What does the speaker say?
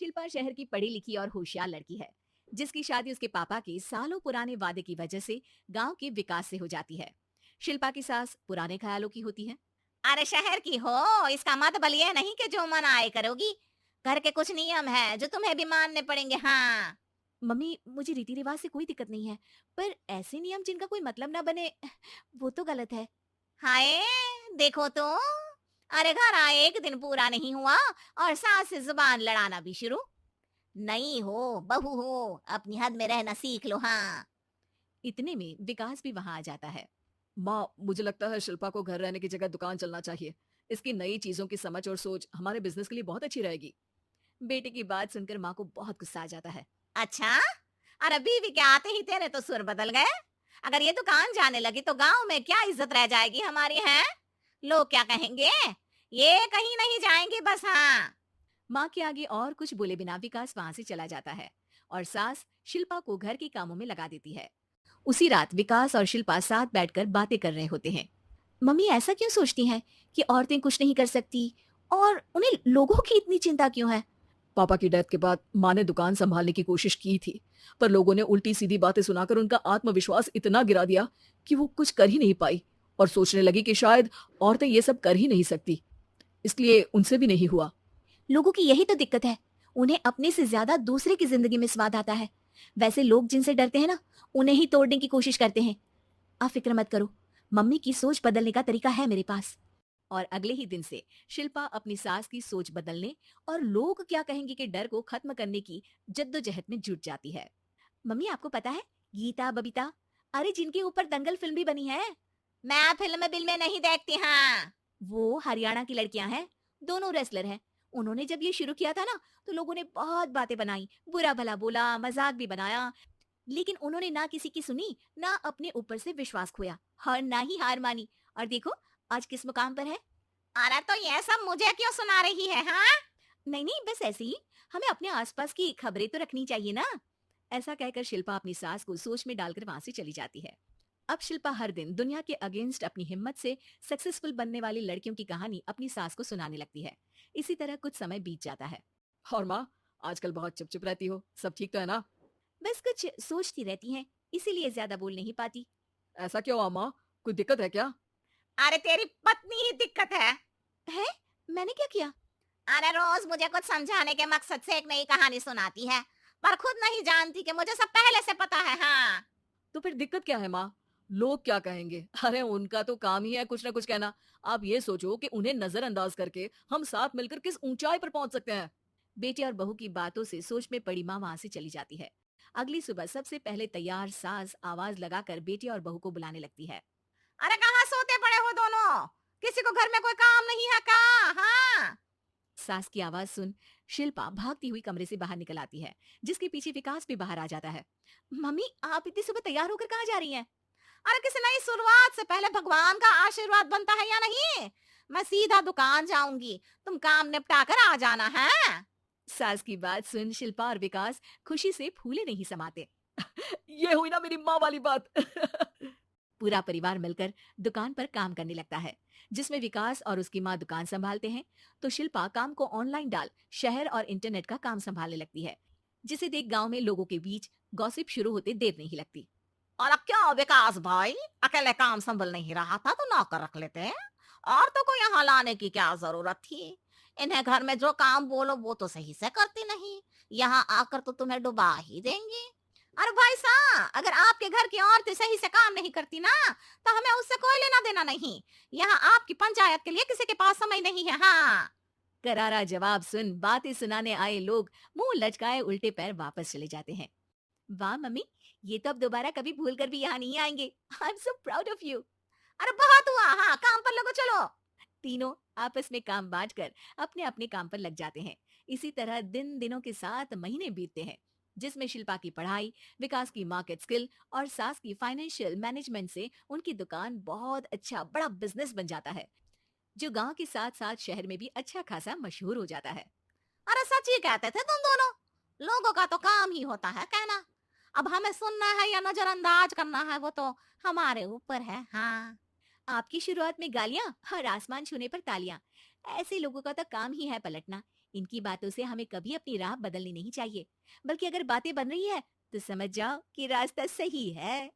शिल्पा शहर की पढ़ी लिखी और होशियार लड़की है, जिसकी शादी उसके पापा के सालों पुराने वादे की वजह से गांव के विकास से हो जाती है। शिल्पा की सास पुराने ख्यालों की होती है। अरे शहर की हो, इसका मतलब ये नहीं कि जो मन आए करोगी। घर के कुछ नियम है जो तुम्हें भी मानने पड़ेंगे। हाँ। मम्मी, मुझे रीति रिवाज से कोई दिक्कत नहीं है, पर ऐसे नियम जिनका कोई मतलब ना बने, वो तो गलत है। हाय, देखो तो। अरे घर आए एक दिन पूरा नहीं हुआ और सास से जुबान लड़ाना भी शुरू। नहीं हो, बहू हो, अपनी हद में रहना सीख लो। हाँ। इतने में विकास भी वहां आ जाता है। माँ, मुझे लगता है शिल्पा को घर रहने की जगह दुकान चलना चाहिए। इसकी नई चीजों की समझ और सोच हमारे बिजनेस के लिए बहुत अच्छी रहेगी। बेटे की बात सुनकर माँ को बहुत गुस्सा आ जाता है। अच्छा। अरे बीवी के आते ही तेरे तो सुर बदल गए। अगर ये दुकान जाने लगी तो गांव में क्या इज्जत रह जाएगी हमारी है। लोग क्या कहेंगे। ये कहीं नहीं जाएंगे बस। हाँ। माँ के आगे और कुछ बोले बिना विकास वहां से चला जाता है और सास शिल्पा को घर के कामों में लगा देती है। उसी रात विकास और शिल्पा साथ बैठकर बातें कर रहे होते हैं। मम्मी ऐसा क्यों सोचती हैं कि औरतें कुछ नहीं कर सकती, और उन्हें लोगों की इतनी चिंता क्यों है? पापा की डेथ के बाद माँ ने दुकान संभालने की कोशिश की थी, पर लोगों ने उल्टी सीधी बातें सुनाकर उनका आत्मविश्वास इतना गिरा दिया कि वो कुछ कर ही नहीं पाई और सोचने लगी कि शायद औरतें ये सब कर ही नहीं सकती, इसलिए उनसे भी नहीं हुआ। लोगों की यही तो दिक्कत है, उन्हें अपने से ज्यादा दूसरे की जिंदगी में स्वाद आता है। वैसे लोग जिनसे डरते हैं ना, उन्हें ही तोड़ने की कोशिश करते हैं। आप फिक्र मत करो, मम्मी की सोच बदलने का तरीका है मेरे पास। और अगले ही दिन से शिल्पा अपनी सास की सोच बदलने और लोग क्या कहेंगे के डर को खत्म करने की जद्दोजहद में जुट जाती है। मम्मी, आपको पता है, गीता बबीता, अरे जिनके ऊपर दंगल फिल्म भी बनी है, मैं फिल्म बिल में नहीं देखती। हाँ। वो हरियाणा की लड़कियां हैं। दोनों रेसलर हैं। उन्होंने जब ये शुरू किया था ना, तो लोगों ने बहुत बातें बनाई, बुरा भला बोला, मजाक भी बनाया, लेकिन उन्होंने ना किसी की सुनी, ना अपने ऊपर से विश्वास खोया और ना ही हार मानी। और देखो आज किस मुकाम पर है। अरे तो ये सब मुझे क्यों सुना रही है। हाँ। नहीं नहीं, बस ऐसे ही, हमें अपने आसपास की खबरें तो रखनी चाहिए ना। ऐसा कहकर शिल्पा अपनी सास को सोच में डालकर वहां से चली जाती है। अब शिल्पा हर दिन दुनिया के अगेंस्ट अपनी हिम्मत से सक्सेसफुल बनने वाली लड़कियों की कहानी अपनी सास को सुनाने लगती है। इसी तरह कुछ समय बीत जाता है। और माँ, आजकल बहुत चुप-चुप रहती हो, सब ठीक तो है ना? बस कुछ सोचती रहती हैं, इसीलिए ज्यादा बोल नहीं पाती। ऐसा क्यों हुआ माँ? कोई दिक्कत है क्या? अरे तेरी पत्नी ही दिक्कत है। है? मैंने क्या किया? अरे रोज मुझे कुछ समझाने के मकसद से एक नई कहानी सुनाती है, पर खुद नहीं जानती कि मुझे सब पहले से पता है। हाँ। तो फिर दिक्कत क्या है माँ? लोग क्या कहेंगे? अरे उनका तो काम ही है कुछ ना कुछ कहना। आप ये सोचो कि उन्हें नजरअंदाज करके हम साथ मिलकर किस ऊंचाई पर पहुंच सकते हैं। बेटे और बहू की बातों से सोच में पड़ी माँ वहां से चली जाती है। अगली सुबह सबसे पहले तैयार सास आवाज लगाकर बेटे और बहू को बुलाने लगती है। अरे कहाँ सोते पड़े हो दोनों। किसी को घर में कोई काम नहीं है का। हाँ। सास की आवाज सुन शिल्पा भागती हुई कमरे से बाहर निकल आती है, जिसके पीछे विकास भी बाहर आ जाता है। मम्मी, आप इतनी सुबह तैयार होकर कहाँ जा रही हैं? अरे किसी नई शुरुआत से पहले भगवान का आशीर्वाद बनता है या नहीं। मैं सीधा दुकान जाऊंगी, तुम काम निपटा कर आ जाना है। सास की बात सुन शिल्पा और विकास खुशी से फूले नहीं समाते। ये हुई ना मेरी माँ वाली बात। पूरा परिवार मिलकर दुकान पर काम करने लगता है, जिसमें विकास और उसकी माँ दुकान संभालते हैं, तो शिल्पा काम को ऑनलाइन डाल शहर और इंटरनेट का काम संभालने लगती है, जिसे देख गांव में लोगों के बीच गॉसिप शुरू होते देर नहीं लगती। और अब क्या विकास भाई, अकेले काम संभल नहीं रहा था तो नौकर रख लेते हैं। और तो को यहाँ लाने की क्या जरूरत थी। इन्हें घर में जो काम बोलो वो तो सही से करती नहीं। यहाँ आकर तो तुम्हें डुबा ही देंगी। अरे भाई साहब, अगर आपके घर की औरतें सही से काम नहीं करती ना, तो हमें उससे कोई लेना देना नहीं। यहाँ आपकी पंचायत के लिए किसी के पास समय नहीं है। हाँ। करारा जवाब सुन बातें सुनाने आए लोग मुंह लटकाए उल्टे पैर वापस चले जाते हैं। वाह मम्मी, ये तो अब दोबारा कभी भूल कर भी यहाँ नहीं आएंगे। I am so proud of you. अरे बहुत हुआ। हाँ, काम पर लगो चलो। तीनों आपस में काम बांटकर अपने अपने काम पर लग जाते हैं। इसी तरह दिन दिनों के साथ महीने बीतते हैं, जिसमें शिल्पा की पढ़ाई, विकास की मार्केट स्किल और सास की फाइनेंशियल मैनेजमेंट से उनकी दुकान बहुत अच्छा बड़ा बिजनेस बन जाता है, जो गांव के साथ साथ शहर में भी अच्छा खासा मशहूर हो जाता है। अरे सच ही कहते थे तुम दोनों। लोगों का तो काम ही होता है कहना। अब हमें सुनना है या नजरअंदाज करना है वो तो हमारे ऊपर है। हाँ। आपकी शुरुआत में गालियां और आसमान छूने पर तालियां, ऐसे लोगों का तो काम ही है पलटना। इनकी बातों से हमें कभी अपनी राह बदलनी नहीं चाहिए, बल्कि अगर बातें बन रही है तो समझ जाओ कि रास्ता सही है।